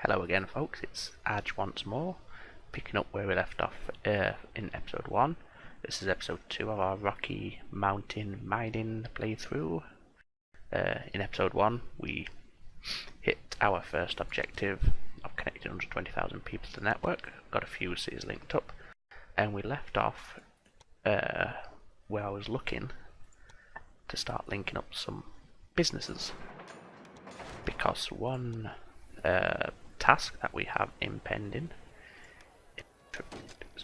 Hello again folks, it's Adge once more, picking up where we left off in episode 1. This is episode 2 of our Rocky Mountain mining playthrough. In episode 1 we hit our first objective of connecting 120,000 people to the network, got a few cities linked up, and we left off where I was looking to start linking up some businesses, because one task that we have impending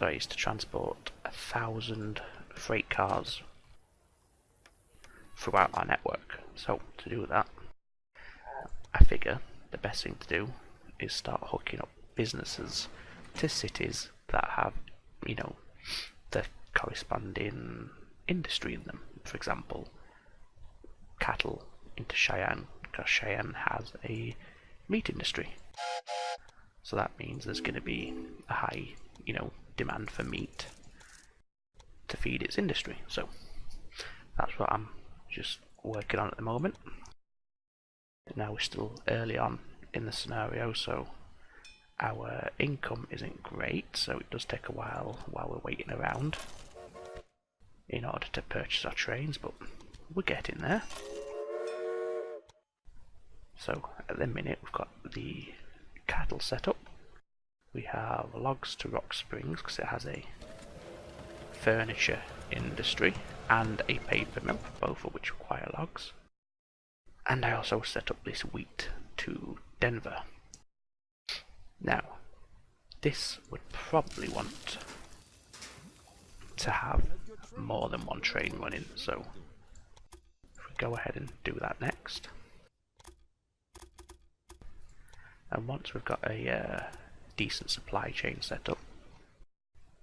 is to transport 1,000 freight cars throughout our network. So to do that, I figure the best thing to do is start hooking up businesses to cities that have, you know, the corresponding industry in them. For example, cattle into Cheyenne, because Cheyenne has a meat industry. So that means there's going to be a high, demand for meat to feed its industry. So that's what I'm just working on at the moment. Now we're still early on in the scenario, so our income isn't great, so it does take a while we're waiting around in order to purchase our trains, but we're getting there. So at the minute we've got the cattle set up. We have logs to Rock Springs because it has a furniture industry and a paper mill, both of which require logs. And I also set up this wheat to Denver. Now, this would probably want to have more than one train running, so if we go ahead and do that next. And once we've got a decent supply chain set up,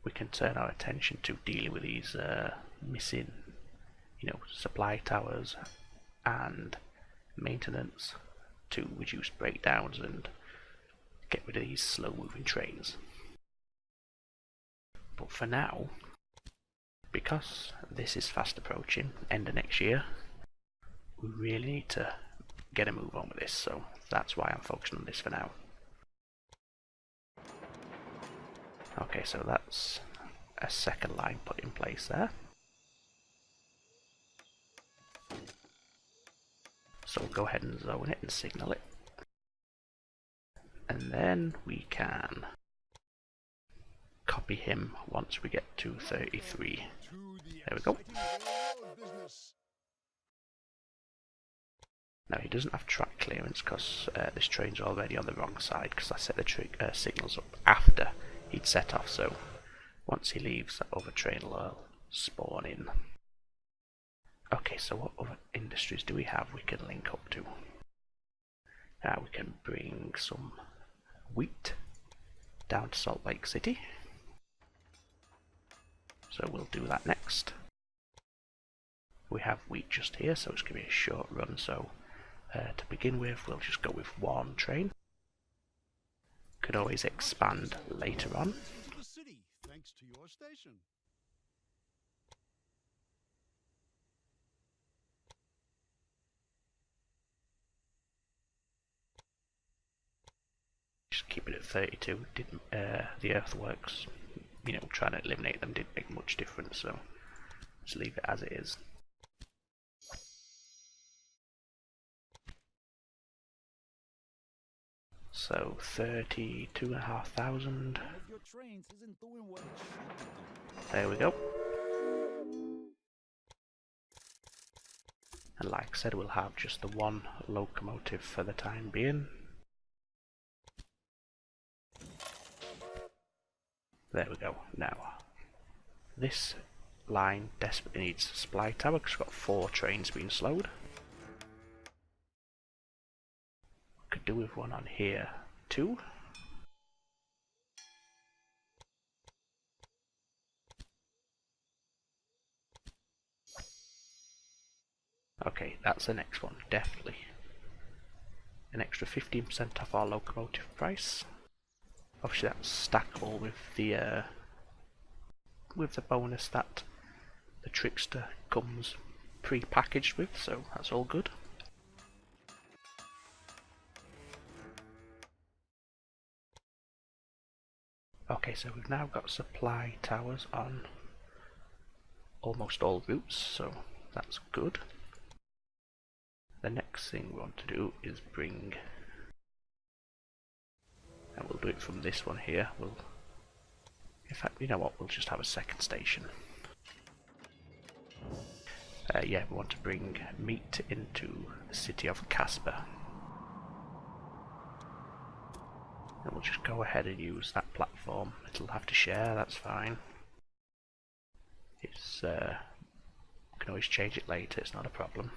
we can turn our attention to dealing with these missing, supply towers and maintenance to reduce breakdowns and get rid of these slow-moving trains. But for now, because this is fast approaching end of next year, we really need to get a move on with this, so that's why I'm focusing on this for now. Okay, so that's a second line put in place there. So we'll go ahead and zone it and signal it. And then we can copy him once we get to 33. There we go. Now he doesn't have track clearance because this train's already on the wrong side, because I set the signals up after he'd set off, so once he leaves, that other train will spawn in. Okay, so what other industries do we have we can link up to? Now we can bring some wheat down to Salt Lake City, so we'll do that next. We have wheat just here, so it's going to be a short run, so to begin with we'll just go with one train. Could always expand later on. Just keep it at 32. Didn't the earthworks, trying to eliminate them didn't make much difference, so just leave it as it is. So 32,500. There we go. And like I said, we'll have just the one locomotive for the time being. There we go. Now, this line desperately needs a supply tower because we've got 4 trains being slowed. Could do with one on here too. Okay, that's the next one, definitely. An extra 15% off our locomotive price. Obviously that's stackable with the bonus that the Trickster comes pre-packaged with, so that's all good. Okay, so we've now got supply towers on almost all routes, so that's good. The next thing we want to do is bring, and we'll do it from this one here. In fact, you know what, we'll just have a second station. Yeah, we want to bring meat into the city of Casper. And we'll just go ahead and use that platform. It'll have to share, that's fine. It's we can always change it later, it's not a problem.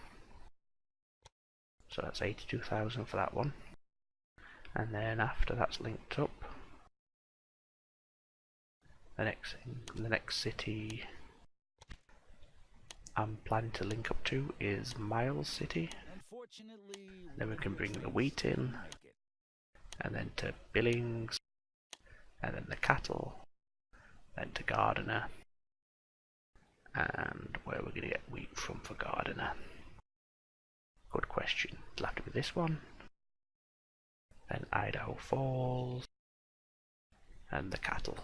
So that's 82,000 for that one. And then after that's linked up, the next city I'm planning to link up to is Miles City. Then we can bring the wheat in, and then to Billings, and then the cattle, then to Gardiner, and where we're going to get wheat from for Gardiner. Good question. It'll have to be this one, then Idaho Falls, and the cattle.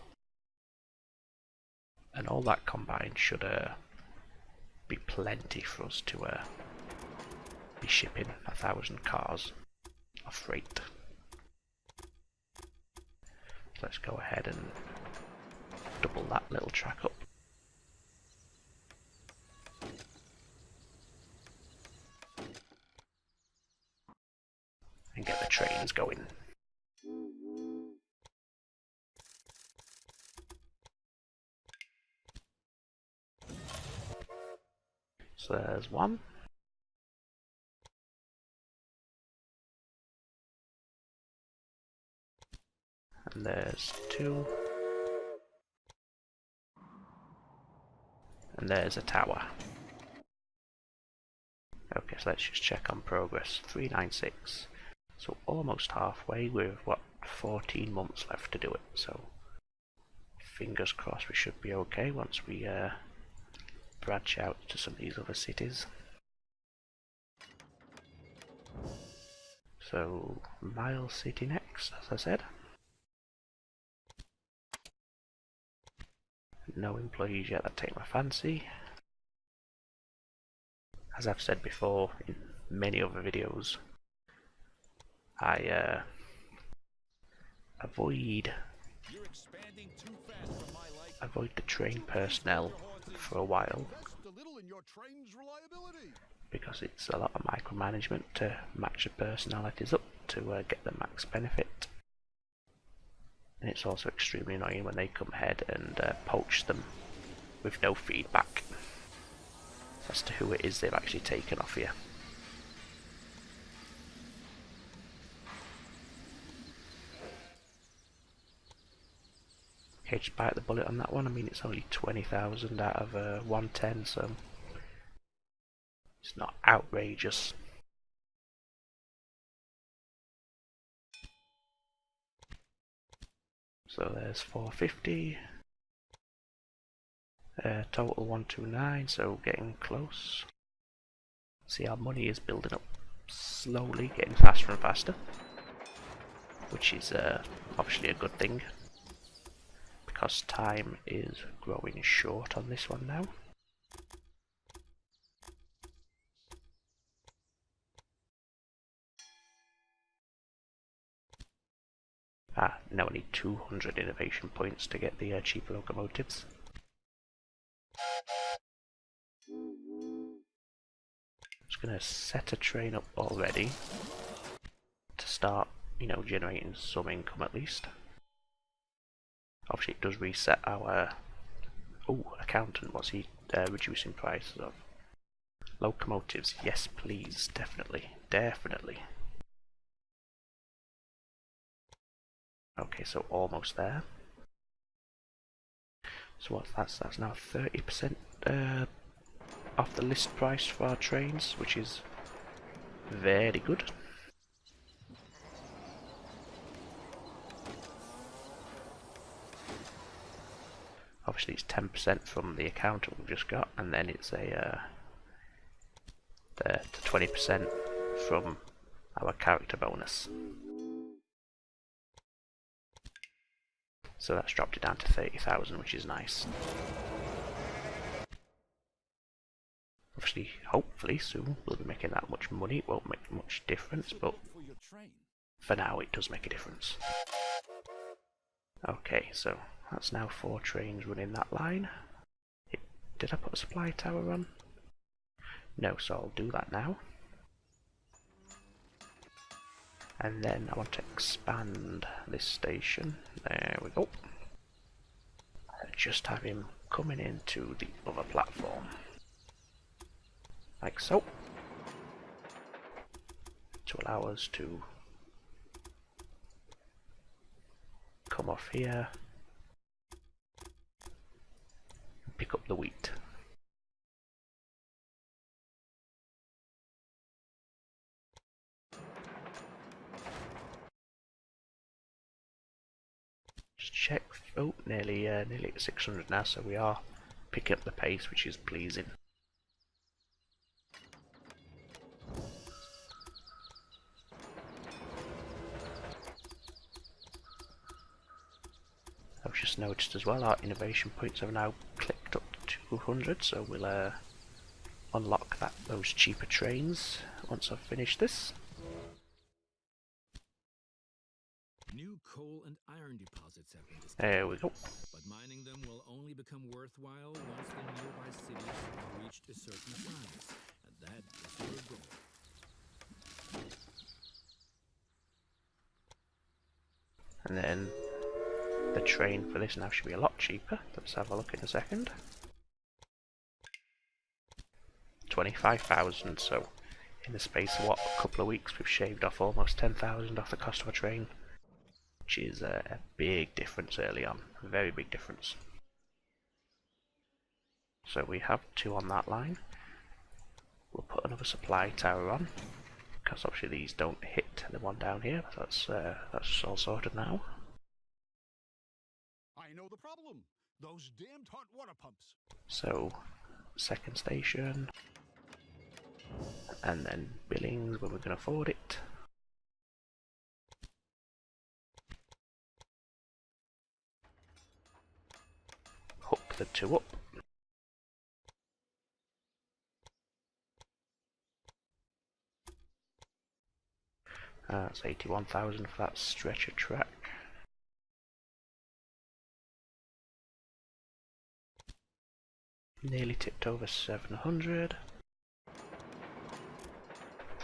And all that combined should be plenty for us to be shipping 1,000 cars of freight. So let's go ahead and double that little track up. And get the trains going. So there's one. And there's two. And there's a tower. Okay, so let's just check on progress. 396. So almost halfway with what, 14 months left to do it. So fingers crossed we should be okay once we branch out to some of these other cities. So Miles City next, as I said. No employees yet that take my fancy. As I've said before in many other videos, I avoid the train personnel for a while because it's a lot of micromanagement to match the personalities up to get the max benefit, and it's also extremely annoying when they come ahead and poach them with no feedback as to who it is they've actually taken off you. Okay, just bite the bullet on that one. I mean, it's only 20,000 out of 110, so it's not outrageous. So there's 450. Total 129, so getting close. See, our money is building up slowly, getting faster and faster, which is obviously a good thing, because time is growing short on this one now. Now I need 200 innovation points to get the cheaper locomotives. I'm just going to set a train up already to start, you know, generating some income at least. Obviously it does reset our accountant. What's he reducing prices of? Locomotives, yes please, definitely. Okay, so almost there. So what's that's now 30% off the list price for our trains, which is very good. Obviously it's 10% from the accountant we've just got, and then it's a 20% from our character bonus. So that's dropped it down to 30,000, which is nice. Obviously, hopefully soon we'll be making that much money. It won't make much difference, but for now it does make a difference. Okay, so that's now 4 trains running that line. Did I put a supply tower on? No, so I'll do that now. And then I want to expand this station. There we go. Just have him coming into the other platform. Like so. To allow us to come off here and pick up the wheat. Just check. Oh, nearly at 600 now, so we are picking up the pace, which is pleasing. I've just noticed as well our innovation points have now clicked up to 200, so we'll unlock those cheaper trains once I've finished this. New coal and iron deposits have been discovered. There we go. But mining them will only become worthwhile once the nearby cities have reached a certain size, and that is your goal. And then the train for this now should be a lot cheaper. Let's have a look in a second. 25,000, so in the space of what, a couple of weeks we've shaved off almost 10,000 off the cost of a train, which is a big difference early on, a very big difference. So we have 2 on that line. We'll put another supply tower on, because obviously these don't hit the one down here. That's all sorted now. I know the problem. Those damned hot water pumps. So, second station, and then Billings when we can afford it. Hook the 2 up. That's 81,000 for that stretcher track. Nearly tipped over 700. I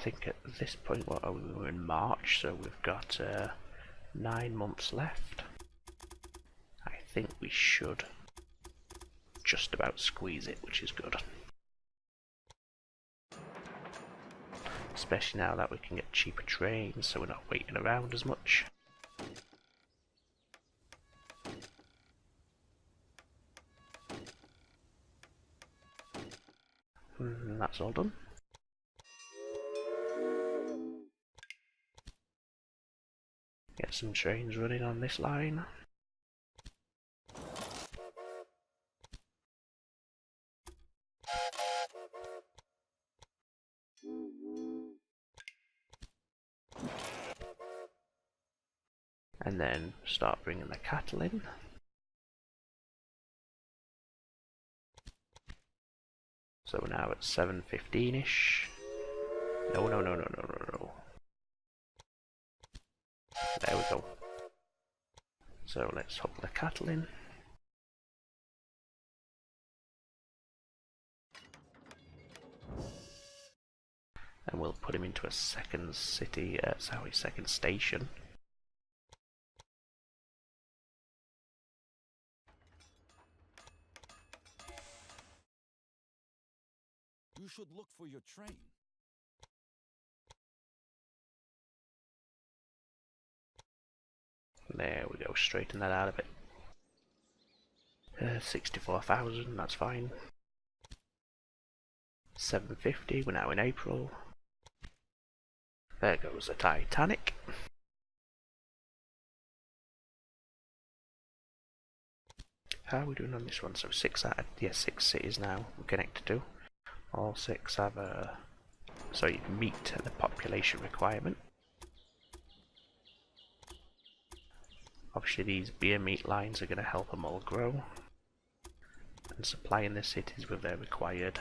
think at this point, we're in March, so we've got 9 months left. I think we should just about squeeze it, which is good. Especially now that we can get cheaper trains, so we're not waiting around as much. And that's all done. Get some trains running on this line. And then start bringing the cattle in. So we're now at 7:15ish. No. There we go. So let's hook the cattle in. And we'll put him into a second city, second station. You should look for your train. There we go, straighten that out a bit. 64,000, that's fine. 750, we're now in April. There goes the Titanic. How are we doing on this one? So 6 cities now we're connected to. All 6 have meet the population requirement. Obviously these beer meat lines are going to help them all grow. And supplying the cities with their required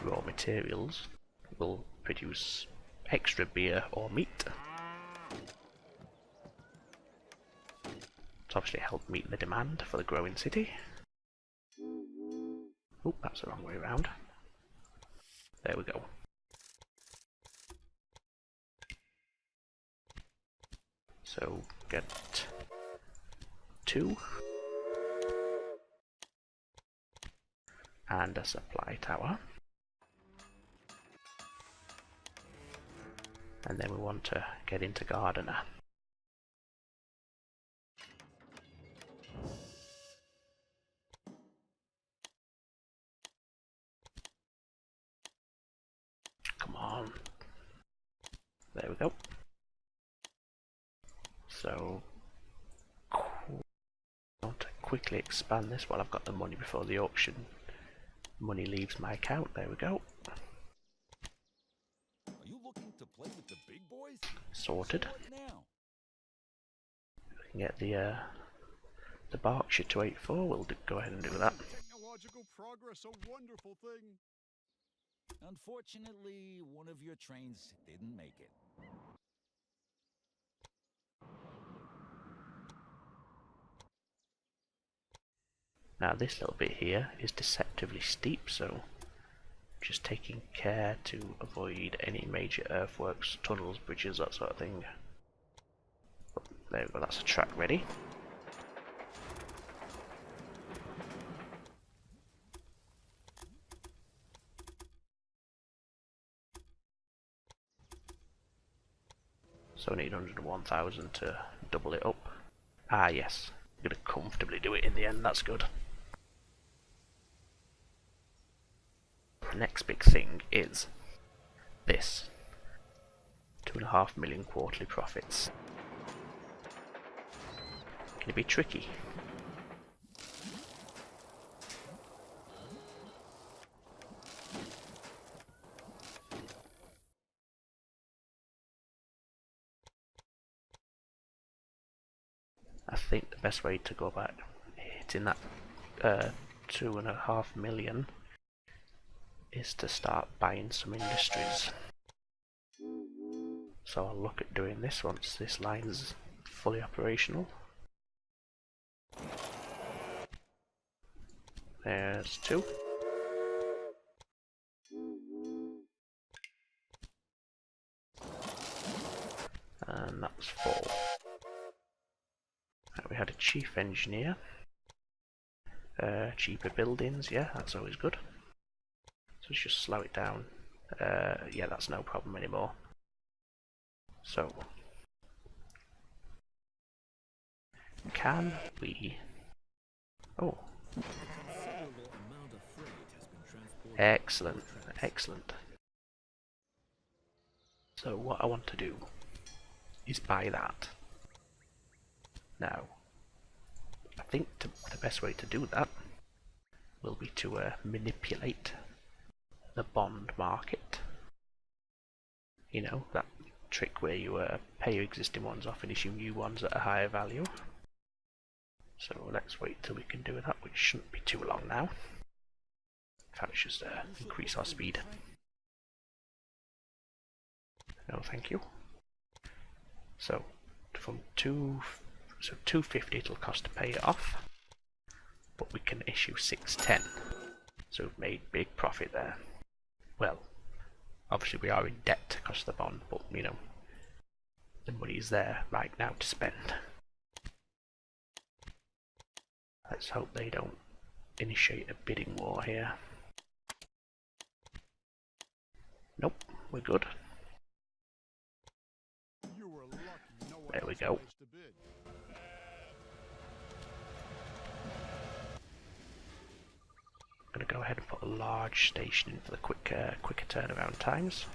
raw materials will produce extra beer or meat. To obviously help meet the demand for the growing city. Oh, that's the wrong way around. There we go. So get 2 and a supply tower, and then we want to get into Gardener. Come on. There we go. So I want to quickly expand this while I've got the money before the auction money leaves my account. There we go. Are you looking to play with the big boys? Sorted. Now. We can get the Berkshire to 8.4. We'll go ahead and do that. Technological progress, a wonderful thing. Unfortunately, one of your trains didn't make it. Now this little bit here is deceptively steep, so just taking care to avoid any major earthworks, tunnels, bridges, that sort of thing. But there we go, that's a track ready. So I need 101,000 to double it up. Ah yes, I'm going to comfortably do it in the end, that's good. The next big thing is this. 2.5 million quarterly profits. Can it be tricky? I think the best way to go about hitting that 2.5 million is to start buying some industries. So I'll look at doing this once this line's fully operational. There's 2. And that's 4. Right, we had a chief engineer. Cheaper buildings, yeah, that's always good. So let's just slow it down. Yeah, that's no problem anymore. So, can we... Oh. Excellent, excellent. So what I want to do is buy that. Now, I think the best way to do that will be to manipulate the bond market. You know, that trick where you pay your existing ones off and issue new ones at a higher value. So let's wait till we can do that, which shouldn't be too long now. In fact, let's just increase our speed. No, thank you. So from 250 it'll cost to pay it off, but we can issue 610. So we've made big profit there. Well, obviously we are in debt to cost the bond, but you know, the money is there right now to spend. Let's hope they don't initiate a bidding war here. Nope, we're good. You were lucky no one There we else go. managed to bid. I'm going to go ahead and put a large station in for the quicker turnaround times.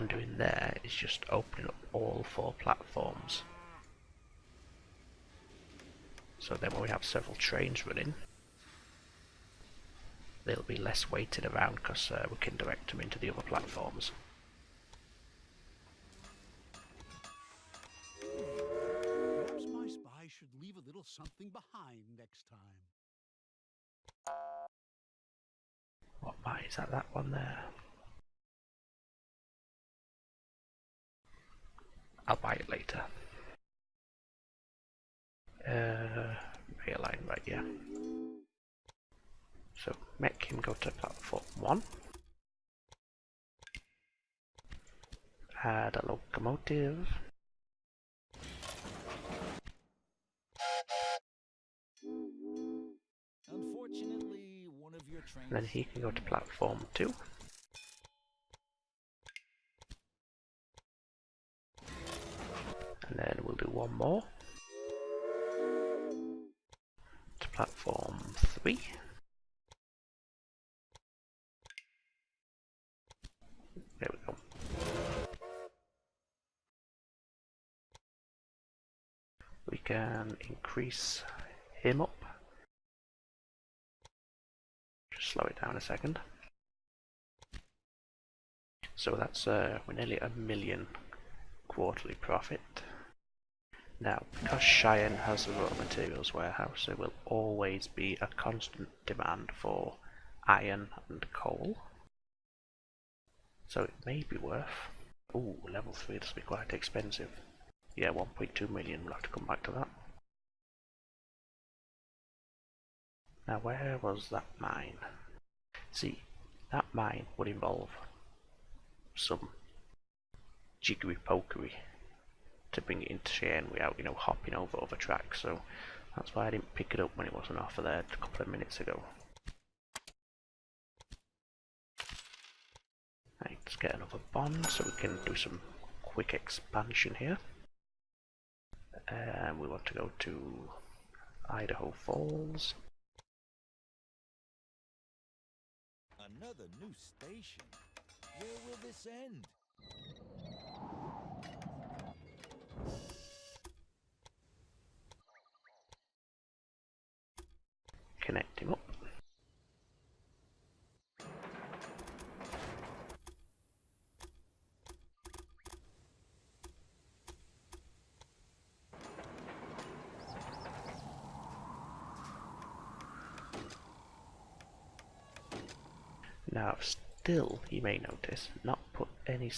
I'm doing there is just opening up all 4 platforms. So then when we have several trains running, they'll be less weighted around because we can direct them into the other platforms. Perhaps my spy should leave a little something behind next time. What mine is that one there? I'll buy it later. Realign right here. So make him go to platform 1. Add a locomotive. Unfortunately, one of your trains. And then he can go to platform 2. And then we'll do one more. To platform 3. There we go. We can increase him up. Just slow it down a second. So that's we're nearly $1 million quarterly profit. Now, because Cheyenne has a raw materials warehouse, there will always be a constant demand for iron and coal. So it may be worth... Ooh, level 3, this will be quite expensive. Yeah, 1.2 million, we'll have to come back to that. Now, where was that mine? See, that mine would involve some jiggery pokery to bring it into Cheyenne without, hopping over other tracks. So that's why I didn't pick it up when it was on offer there a couple of minutes ago. Right, let's get another bond so we can do some quick expansion here. We want to go to Idaho Falls. Another new station. Where will this end? Connect him up. Now I've still, you may notice, not put any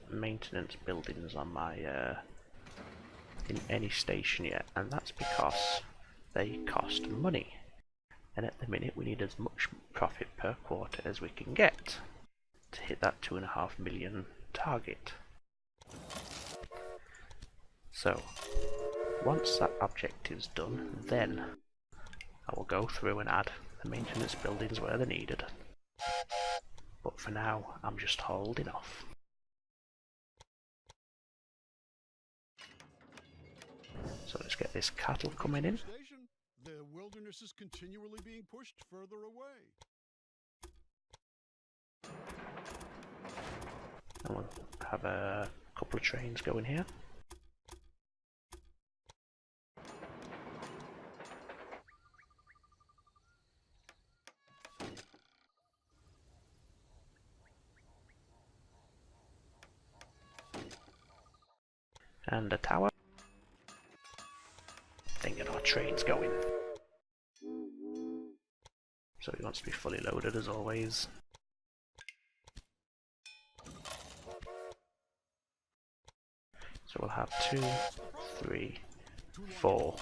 maintenance buildings on my in any station yet, and that's because they cost money. And at the minute we need as much profit per quarter as we can get to hit that 2.5 million target. So once that objective's done, then I will go through and add the maintenance buildings where they're needed. But for now, I'm just holding off. So let's get this cattle coming in. Station, the wilderness is continually being pushed further away. And we'll have a couple of trains going here. And a tower. Then get our trains going. So he wants to be fully loaded as always. So we'll have 2, 3, 4.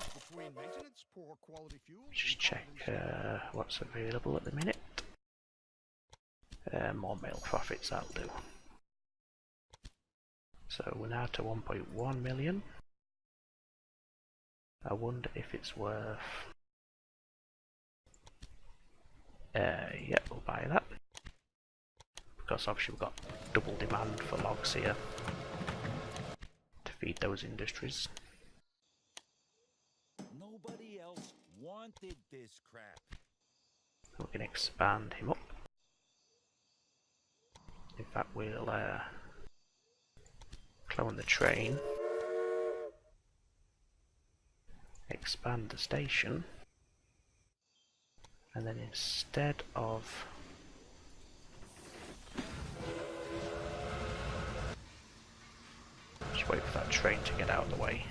Just check what's available at the minute. More mail profits, that'll do. So we're now to 1.1 million. I wonder if it's worth... yeah, we'll buy that. Because obviously we've got double demand for logs here to feed those industries. Nobody else wanted this crap. We can expand him up. In fact, we'll Clone the train. Expand the station. And then instead of just wait for that train to get out of the way.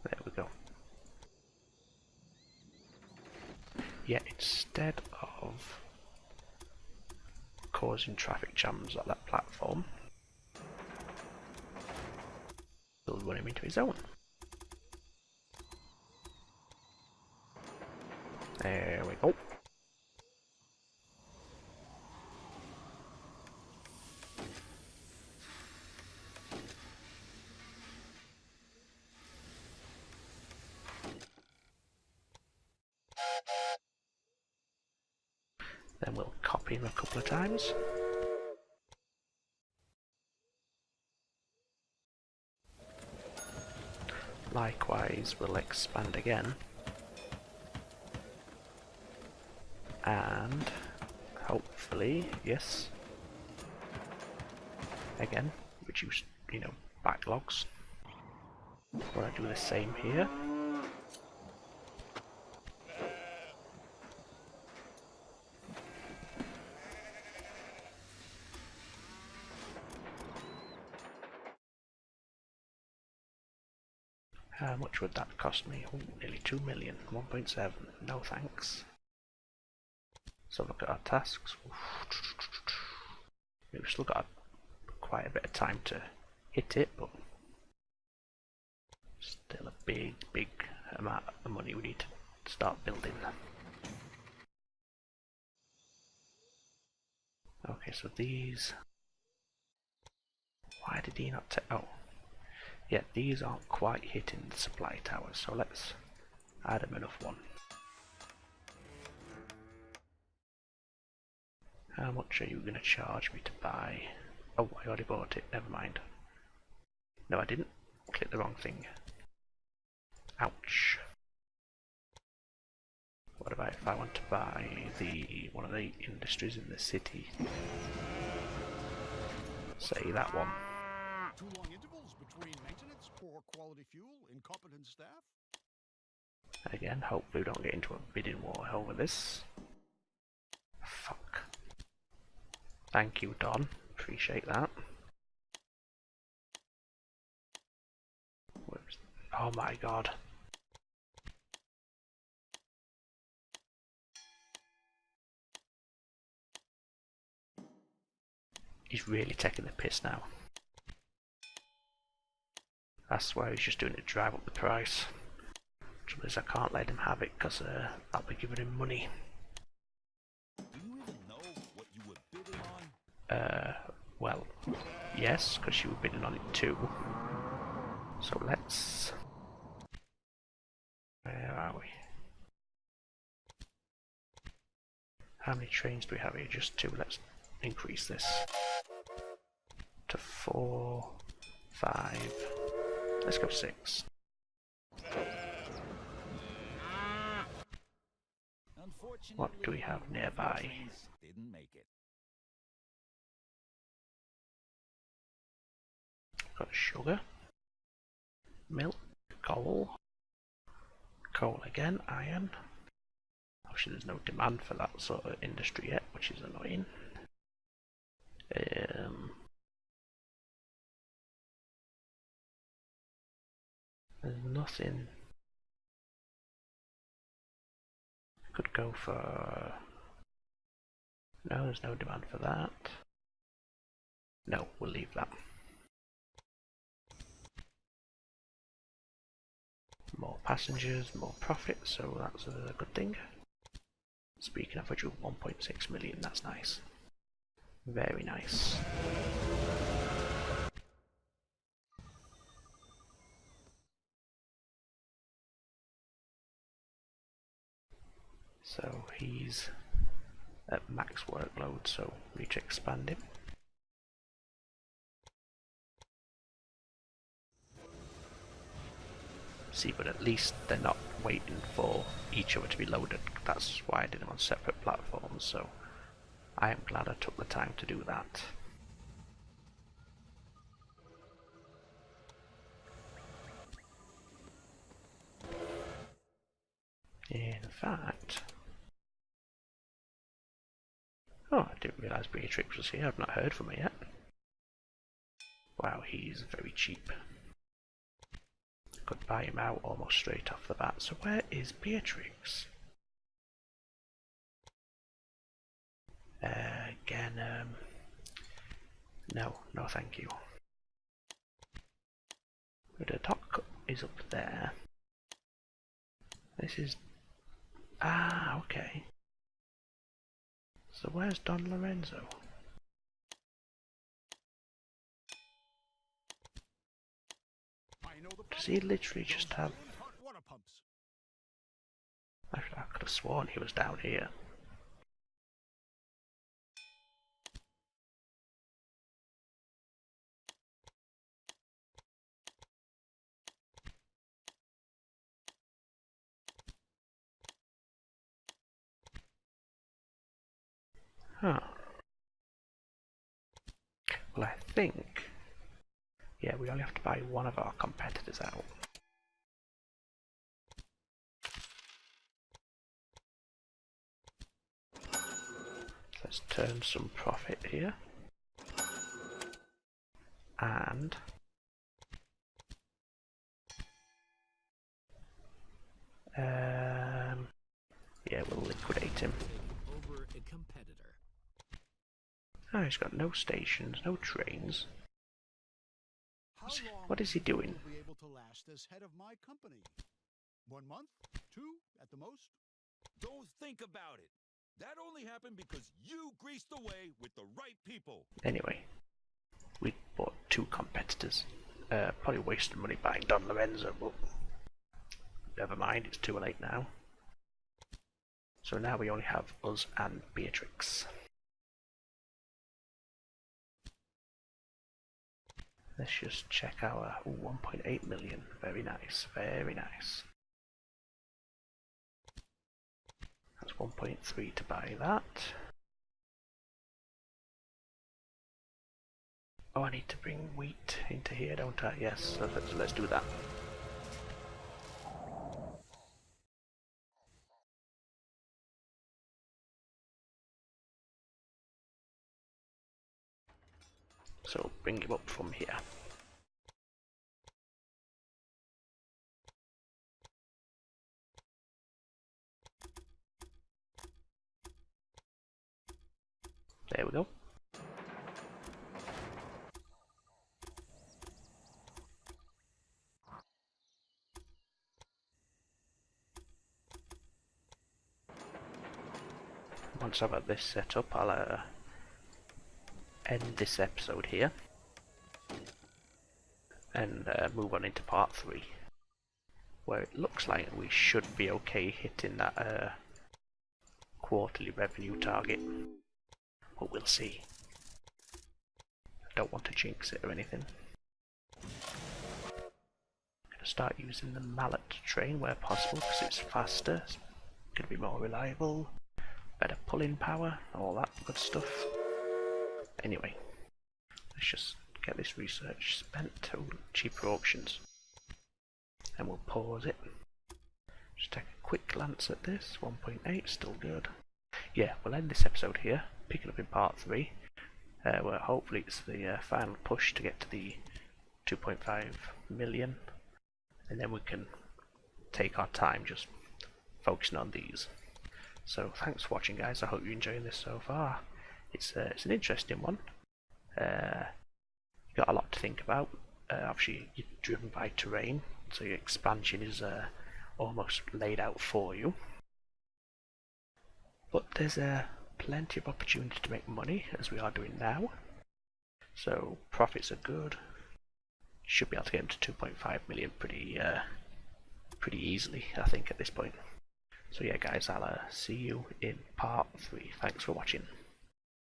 There we go. Yeah, instead of causing traffic jams at that platform, we'll run him into his own. There we go. Then we'll copy him a couple of times. Likewise, we'll expand again. And hopefully, yes, again, reduce, backlogs. We're going to do the same here. How much would that cost me? Oh, nearly 2 million, 1.7, no thanks. So look at our tasks. We've still got quite a bit of time to hit it, but still a big amount of money we need to start building. Okay, so these... Why did he not take... Oh. Yeah, these aren't quite hitting the supply towers, so let's add them enough one. How much are you going to charge me to buy? Oh, I already bought it, never mind. No, I didn't. Click the wrong thing. Ouch. What about if I want to buy one of the industries in the city? Say that one. Too long intervals between maintenance, poor quality fuel, incompetent staff. Again, hopefully we don't get into a bidding war over this. Fuck. Thank you, Don. Appreciate that. Oh my god. He's really taking the piss now. That's why he's just doing it to drive up the price. Trouble is I can't let him have it because I'll be giving him money. Do you even know what you were bidding on? Well, yes, because you were bidding on it too. So let's... Where are we? How many trains do we have here? Just 2. Let's increase this to 4, 5. Let's go 6. What do we have nearby? Didn't make it. Got sugar, milk, coal again, iron. Obviously there's no demand for that sort of industry yet, which is annoying. There's nothing. Could go for... No, there's no demand for that. No, we'll leave that. More passengers, more profit, so that's a good thing. Speaking of which, 1.6 million, that's nice. Very nice. So he's at max workload, so we need to expand him. See, but at least they're not waiting for each other to be loaded. That's why I did them on separate platforms, so I am glad I took the time to do that. In fact... Oh, I didn't realise Beatrix was here. I've not heard from her yet. Wow, he's very cheap. Could buy him out almost straight off the bat. So where is Beatrix? Again, no thank you. But the dock is up there. This is... Ah, okay. So where's Don Lorenzo? Does he literally just have... I could have sworn he was down here. Huh. Well, I think... Yeah, we only have to buy one of our competitors out. Let's turn some profit here. And... yeah, we'll liquidate him. Over a competitor. Oh, he's got no stations, no trains. How long What is he doing? will be able to last as head of my company? 1 month? 2 at the most? Don't think about it. That only happened because you greased the way with the right people. Anyway, we bought 2 competitors. Probably wasted money buying Don Lorenzo, but never mind, it's too late now. So now we only have us and Beatrix. Let's just check our 1.8 million. Very nice, very nice. That's 1.3 to buy that. Oh, I need to bring wheat into here, don't I? Yes, so let's do that. So bring him up from here. There we go. Once I've got this set up, I'll end this episode here and move on into part 3, where it looks like we should be okay hitting that quarterly revenue target, but we'll see. I don't want to jinx it or anything. I'm going to start using the mallet train where possible because it's faster, it's going to be more reliable, better pulling power, all that good stuff. Anyway, let's just get this research spent to cheaper auctions and we'll pause it. Just take a quick glance at this. 1.8, still good. Yeah, we'll end this episode here, picking up in part 3, where hopefully it's the final push to get to the 2.5 million, and then we can take our time just focusing on these. So thanks for watching, guys. I hope you're enjoying this so far. It's an interesting one. You've got a lot to think about. Obviously you're driven by terrain, so your expansion is almost laid out for you. But there's plenty of opportunity to make money, as we are doing now. So profits are good. Should be able to get into 2.5 million pretty easily, I think, at this point. So yeah, guys, I'll see you in part 3. Thanks for watching.